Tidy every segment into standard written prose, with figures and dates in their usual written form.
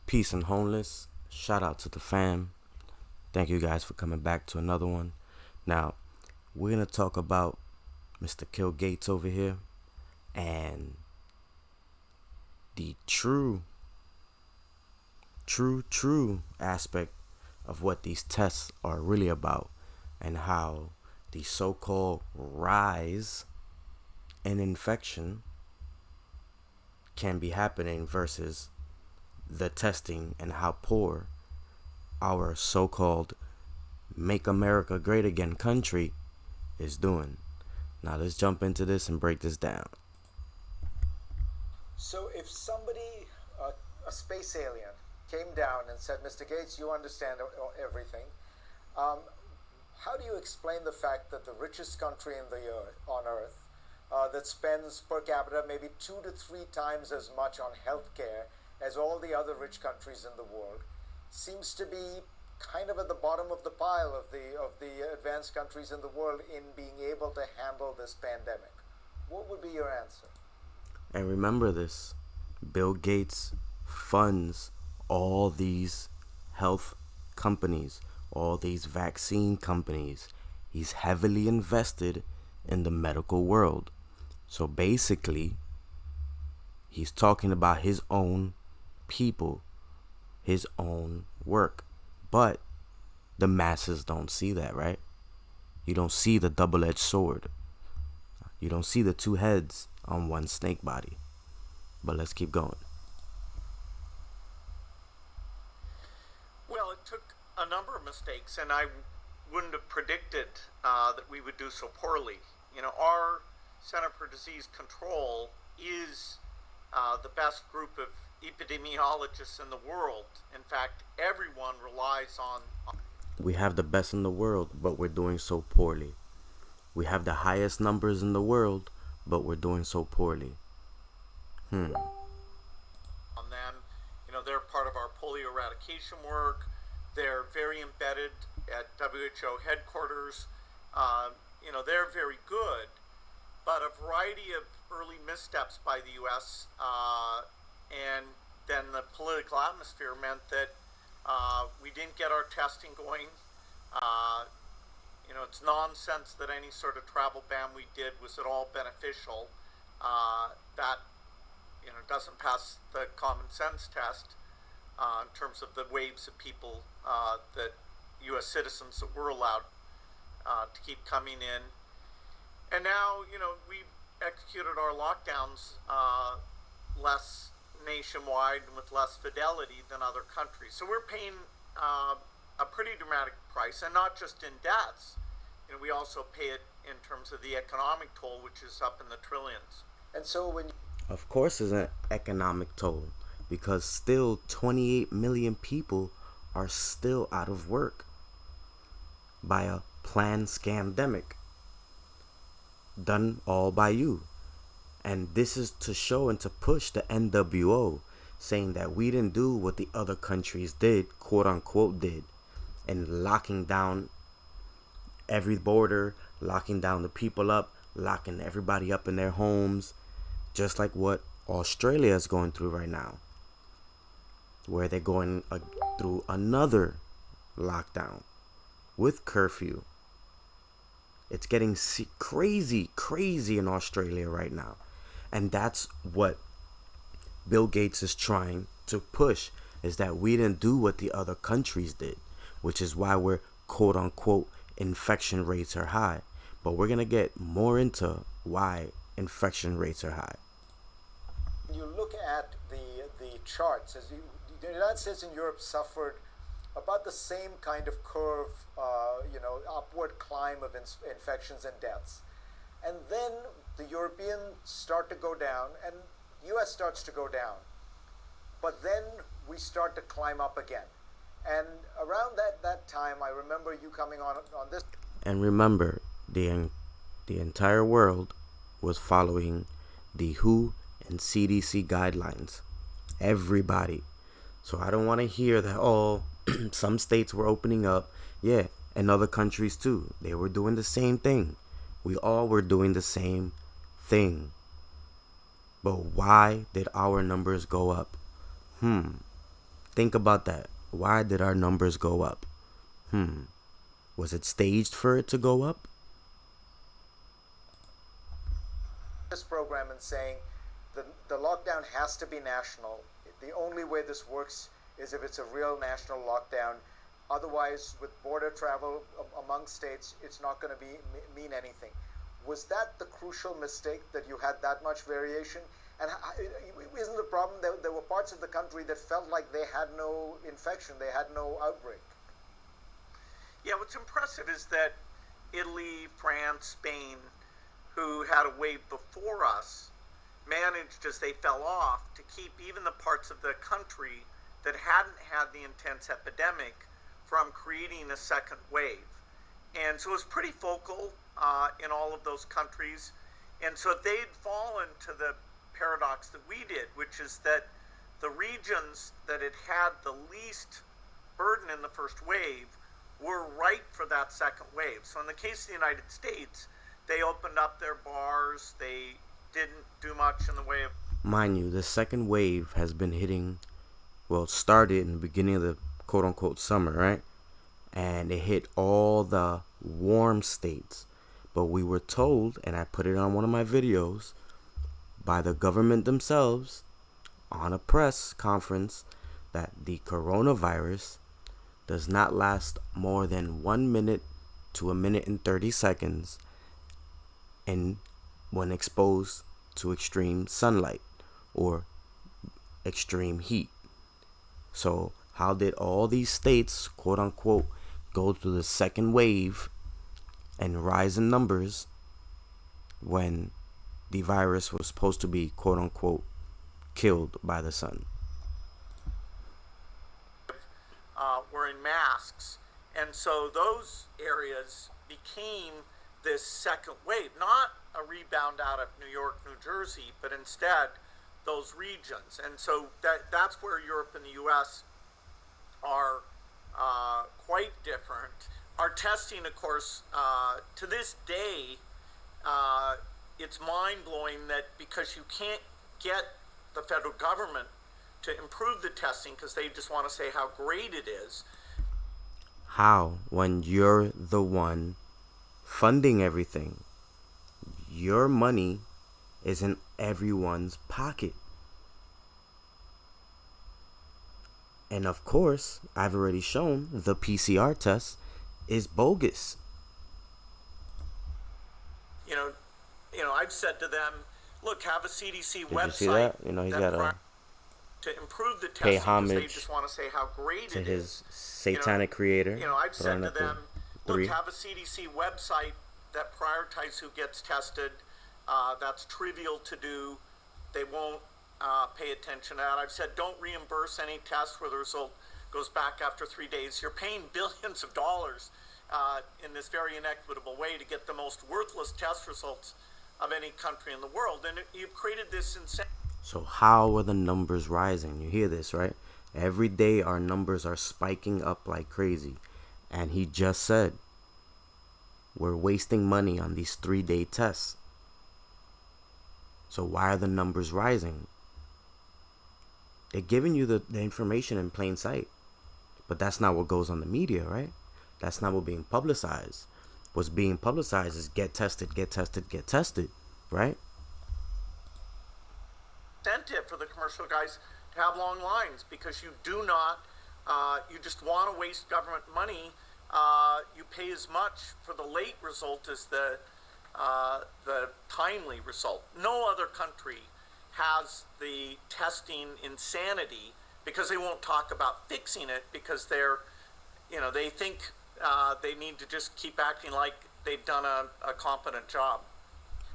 Peace and homeless. Shout out to the fam. Thank you guys for coming back to another one. Now, we're going to talk about Mr. Kill Gates over here and the true aspect of what these tests are really about and how the so called rise in infection can be happening versus the testing and how poor our so called Make America Great Again country is doing. Now let's jump into this and break this down. So if somebody, a space alien, came down and said, "Mr. Gates, you understand everything," um, how do you explain the fact that the richest country on Earth, that spends per capita maybe 2 to 3 times as much on healthcare as all the other rich countries in the world, seems to be kind of at the bottom of the pile of the advanced countries in the world in being able to handle this pandemic? What would be your answer? And remember this, Bill Gates funds all these health companies, all these vaccine companies. He's heavily invested in the medical world. So basically, he's talking about his own people, his own work. But the masses don't see that, right? You don't see the double-edged sword. You don't see the two heads on one snake body. But let's keep going. Well, it took a number of mistakes, and I wouldn't have predicted that we would do so poorly. Our Center for Disease Control is the best group of epidemiologists in the world. In fact, everyone relies on. We have the best in the world, but we're doing so poorly. We have the highest numbers in the world, but we're doing so poorly. On them. They're part of our polio eradication work. They're very embedded at WHO headquarters. They're very good, but a variety of early missteps by the U.S. And then the political atmosphere meant that we didn't get our testing going. It's nonsense that any sort of travel ban we did was at all beneficial. That doesn't pass the common sense test in terms of the waves of people that U.S. citizens that were allowed to keep coming in. And now, we've executed our lockdowns less nationwide and with less fidelity than other countries. So we're paying a pretty dramatic price, and not just in deaths. We also pay it in terms of the economic toll, which is up in the trillions. And so when Of course, it's an economic toll because still 28 million people are still out of work by a planned scamdemic done all by you. And this is to show and to push the NWO, saying that we didn't do what the other countries did, quote unquote did, and locking down every border, locking down the people up, locking everybody up in their homes, just like what Australia is going through right now, where they're going through another lockdown with curfew. It's getting crazy in Australia right now. And that's what Bill Gates is trying to push, is that we didn't do what the other countries did, which is why we're quote unquote infection rates are high. But we're going to get more into why infection rates are high. you look at the charts, the United States and Europe suffered about the same kind of curve, upward climb of infections and deaths. And then the Europeans start to go down and US starts to go down. But then we start to climb up again. And around that time, I remember you coming on this. And remember, the entire world was following the WHO and CDC guidelines. Everybody. So I don't want to hear that, oh, some states were opening up. Yeah, and other countries too. They were doing the same thing. We all were doing the same thing. But why did our numbers go up? Think about that. Why did our numbers go up? Was it staged for it to go up? This program and saying the lockdown has to be national. The only way this works is if it's a real national lockdown. Otherwise, with border travel among states, it's not going to mean anything. Was that the crucial mistake, that you had that much variation? And isn't the problem that there were parts of the country that felt like they had no infection, they had no outbreak? Yeah, what's impressive is that Italy, France, Spain, who had a wave before us, managed, as they fell off, to keep even the parts of the country that hadn't had the intense epidemic from creating a second wave. And so it was pretty focal in all of those countries. And so if they'd fallen to the paradox that we did, which is that the regions that had had the least burden in the first wave were ripe for that second wave. So in the case of the United States, they opened up their bars, they didn't do much in the way of... Mind you, the second wave has been hitting, well, it started in the beginning of the quote-unquote summer, right? And it hit all the warm states. But we were told, and I put it on one of my videos, by the government themselves on a press conference, that the coronavirus does not last more than 1 minute to 1 minute and 30 seconds and when exposed to extreme sunlight or extreme heat. So how did all these states, quote unquote, go through the second wave and rise in numbers when the virus was supposed to be, quote unquote, killed by the sun? Were in masks, and so those areas became this second wave, not a rebound out of New York, New Jersey, but instead those regions. And so that's where Europe and the US are quite different. Our testing, of course, to this day, it's mind-blowing that because you can't get the federal government to improve the testing because they just want to say how great it is. How, when you're the one funding everything? Your money is in everyone's pocket. And of course, I've already shown the PCR test is bogus. I've said to them, look, have a CDC Did website. you see that? He's got to improve the pay testing because homage they just want to say how great to it his is. satanic creator. I've said to them, look, 3. have a CDC website that prioritizes who gets tested. That's trivial to do. They won't pay attention to that. I've said don't reimburse any test where the result goes back after 3 days. You're paying billions of dollars in this very inequitable way to get the most worthless test results of any country in the world. And you've created this insane... So how are the numbers rising? You hear this, right? Every day our numbers are spiking up like crazy. And he just said we're wasting money on these 3-day tests. So why are the numbers rising? They're giving you the information in plain sight. But that's not what goes on the media, right? That's not what's being publicized. What's being publicized is get tested, get tested, get tested, right? Incentive for the commercial guys to have long lines because you do not, you just want to waste government money. You pay as much for the late result as the timely result. No other country has the testing insanity because they won't talk about fixing it because they think they need to just keep acting like they've done a competent job.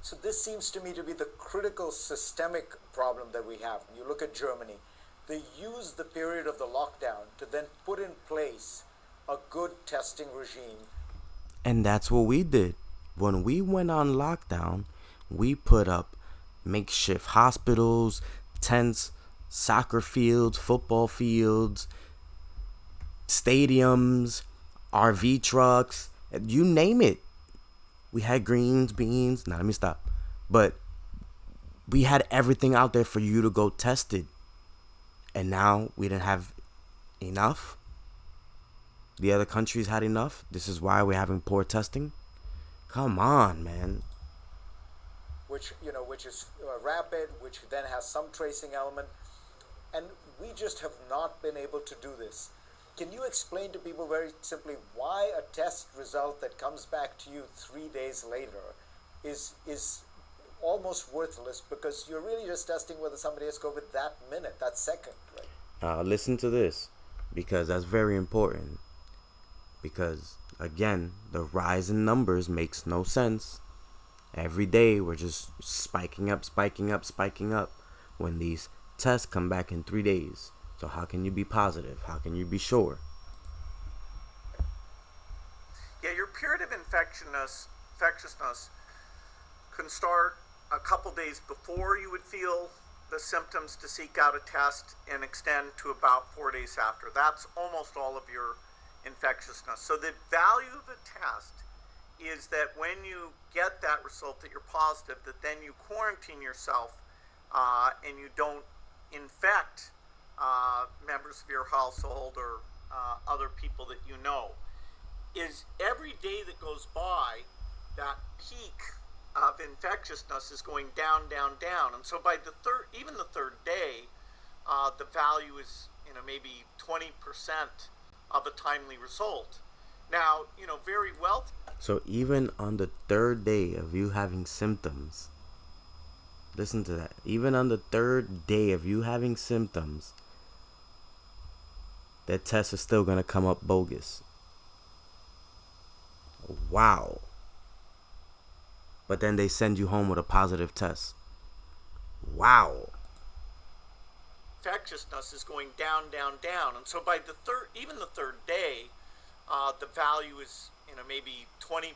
So this seems to me to be the critical systemic problem that we have. When you look at Germany, they use the period of the lockdown to then put in place a good testing regime. And that's what we did. When we went on lockdown, we put up makeshift hospitals, tents, soccer fields, football fields, stadiums, RV trucks, you name it. We had greens, beans. Now let me stop. But we had everything out there for you to go test it. And now we didn't have enough? The other countries had enough? This is why we're having poor testing? Come on, man. Which is rapid, which then has some tracing element, and we just have not been able to do this. Can you explain to people very simply why a test result that comes back to you 3 days later is almost worthless, because you're really just testing whether somebody has COVID that minute, that second, right? Listen to this, because that's very important. Because, again, the rise in numbers makes no sense. Every day we're just spiking up, spiking up, spiking up when these tests come back in 3 days. So how can you be positive? How can you be sure? Yeah, your period of infectiousness can start a couple days before you would feel the symptoms to seek out a test and extend to about 4 days after. That's almost all of your infectiousness. So the value of a test is that when you get that result that you're positive, that then you quarantine yourself and you don't infect members of your household or other people that you know. Is every day that goes by, that peak of infectiousness is going down, down, down, and so by the third day, the value is maybe 20% of a timely result. Now, very wealthy. So even on the third day of you having symptoms, listen to that. Even on the third day of you having symptoms, that test is still gonna come up bogus. Wow. But then they send you home with a positive test. Wow. Infectiousness is going down, down, down, and so by the third day, the value is maybe 20%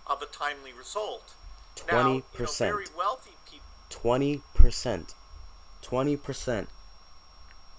of a timely result. 20%. Now, very wealthy people. 20%. 20%.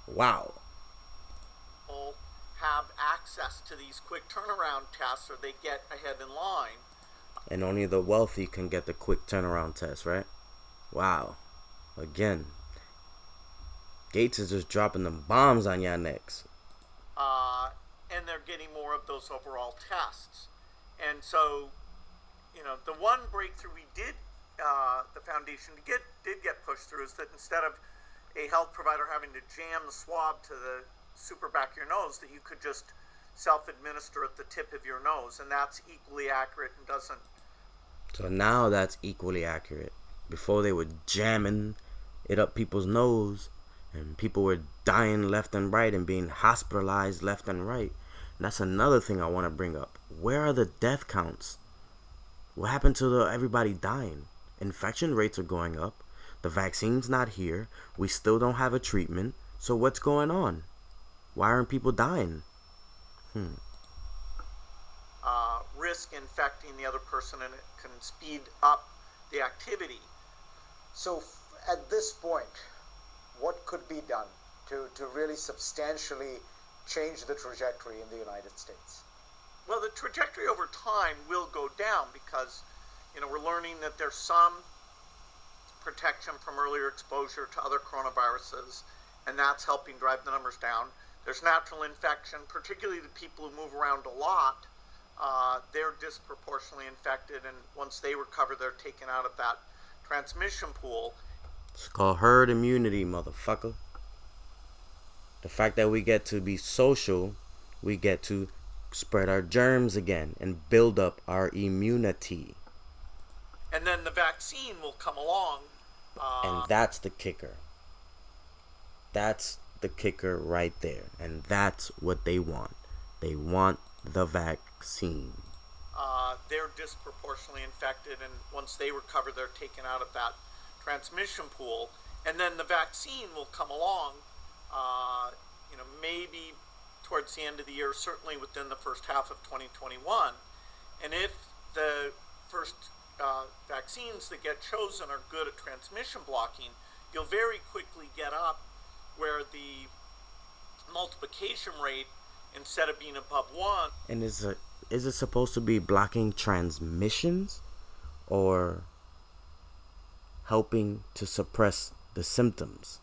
Wow. Have access to these quick turnaround tests, or they get ahead in line. And only the wealthy can get the quick turnaround test, right? Wow. Again, Gates is just dropping them bombs on y'all necks. And they're getting more of those overall tests. And so, the one breakthrough we did, the foundation did get pushed through, is that instead of a health provider having to jam the swab to the super back of your nose, that you could just self-administer at the tip of your nose, and that's equally accurate and doesn't. So now that's equally accurate. Before they were jamming it up people's nose, and people were dying left and right and being hospitalized left and right. And that's another thing I want to bring up. Where are the death counts? What happened to everybody dying? Infection rates are going up. The vaccine's not here. We still don't have a treatment. So what's going on? Why aren't people dying? Risk infecting the other person, and it can speed up the activity. So at this point, what could be done to really substantially change the trajectory in the United States? Well, the trajectory over time will go down because, we're learning that there's some protection from earlier exposure to other coronaviruses, and that's helping drive the numbers down. There's natural infection, particularly the people who move around a lot. They're disproportionately infected, and once they recover, they're taken out of that transmission pool. It's called herd immunity, motherfucker. The fact that we get to be social, we get to spread our germs again and build up our immunity. And then the vaccine will come along. And that's the kicker. That's the kicker right there. And that's what they want. They want the vaccine. They're disproportionately infected, and once they recover, they're taken out of that transmission pool. And then the vaccine will come along, maybe towards the end of the year, certainly within the first half of 2021. And if the first vaccines that get chosen are good at transmission blocking, you'll very quickly get up where the multiplication rate, instead of being above 1. And is it supposed to be blocking transmissions or helping to suppress the symptoms?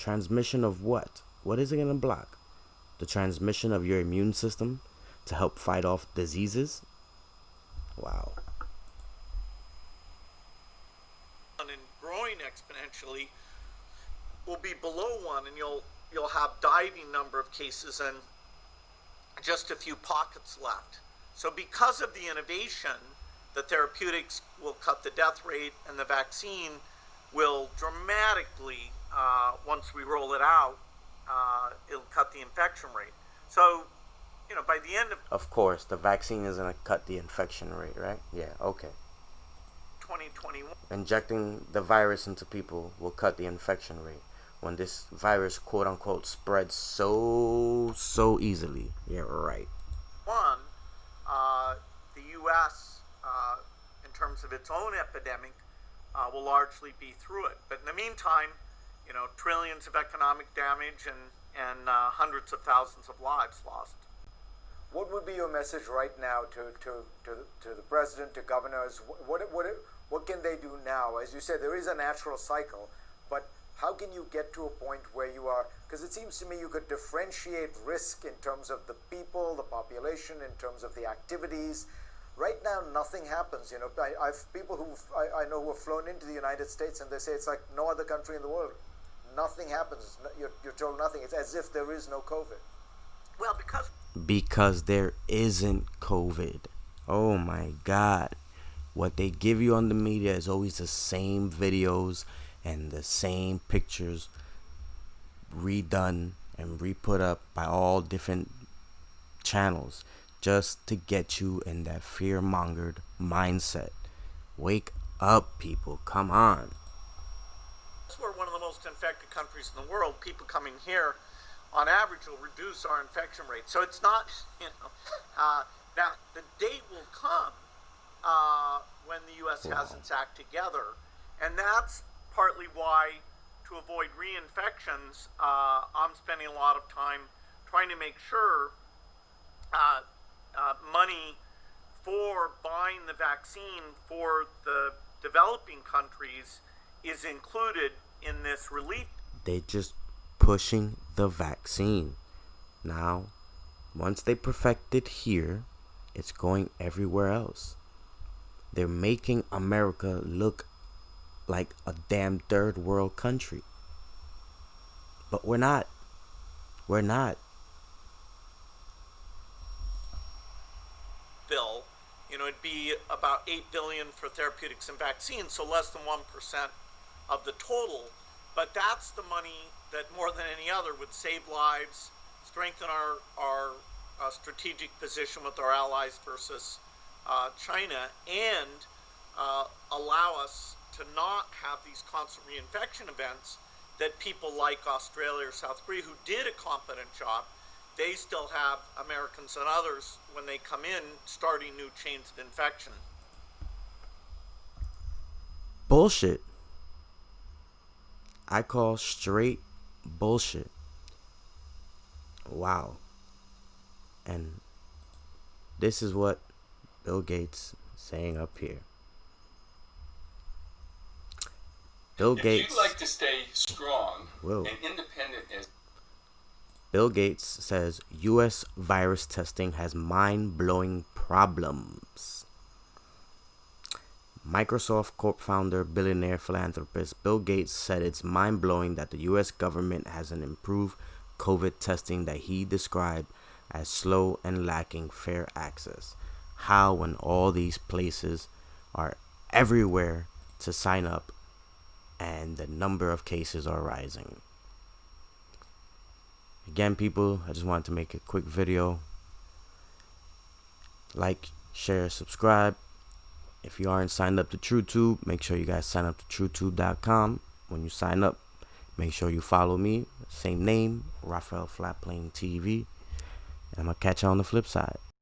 Transmission of what? What is it going to block? The transmission of your immune system to help fight off diseases? Wow. And growing exponentially will be below 1, and you'll have diving number of cases and just a few pockets left. So because of the innovation, the therapeutics will cut the death rate, and the vaccine will dramatically, once we roll it out, it'll cut the infection rate. So, by the end of course, the vaccine is going to cut the infection rate, right? Yeah, okay. 2021. Injecting the virus into people will cut the infection rate when this virus, quote unquote, spreads so easily. Yeah, right. The U.S., in terms of its own epidemic, will largely be through it. But in the meantime, trillions of economic damage and hundreds of thousands of lives lost. What would be your message right now to the president, to governors? What can they do now? As you said, there is a natural cycle, but how can you get to a point where you are, because it seems to me you could differentiate risk in terms of the people, the population, in terms of the activities. Right now, nothing happens. I've people I know who have flown into the United States, and they say it's like no other country in the world. Nothing happens. You're told nothing. It's as if there is no COVID. Well, because there isn't COVID. Oh my God. What they give you on the media is always the same videos and the same pictures redone and re-put up by all different channels just to get you in that fear-mongered mindset. Wake up, people. Come on. We're one of the most infected countries in the world. People coming here, on average, will reduce our infection rate. So it's not, now the date will come when the U.S. has its act together. And that's partly why, to avoid reinfections, I'm spending a lot of time trying to make sure money for buying the vaccine for the developing countries is included in this relief. They just pushing the vaccine. Now, once they perfect it here, it's going everywhere else. They're making America look like a damn third world country. But we're not. We're not. Bill, it'd be about $8 billion for therapeutics and vaccines, so less than 1% of the total. But that's the money that more than any other would save lives, strengthen our strategic position with our allies versus China, and allow us to not have these constant reinfection events that people like Australia or South Korea, who did a competent job, they still have Americans and others, when they come in, starting new chains of infection. Bullshit. I call straight bullshit. Wow. And this is what Bill Gates saying up here. Bill Gates. If you'd like to stay strong Whoa. and independent as Bill Gates says U.S. virus testing has mind-blowing problems. Microsoft Corp founder, billionaire philanthropist Bill Gates said it's mind-blowing that the U.S. government hasn't improved COVID testing that he described as slow and lacking fair access. How, when all these places are everywhere to sign up and the number of cases are rising. Again, people, I just wanted to make a quick video. Like, share, subscribe. If you aren't signed up to TrueTube, make sure you guys sign up to TrueTube.com. When you sign up, make sure you follow me. Same name, Rafael Flatplane TV. And I'm going to catch you on the flip side.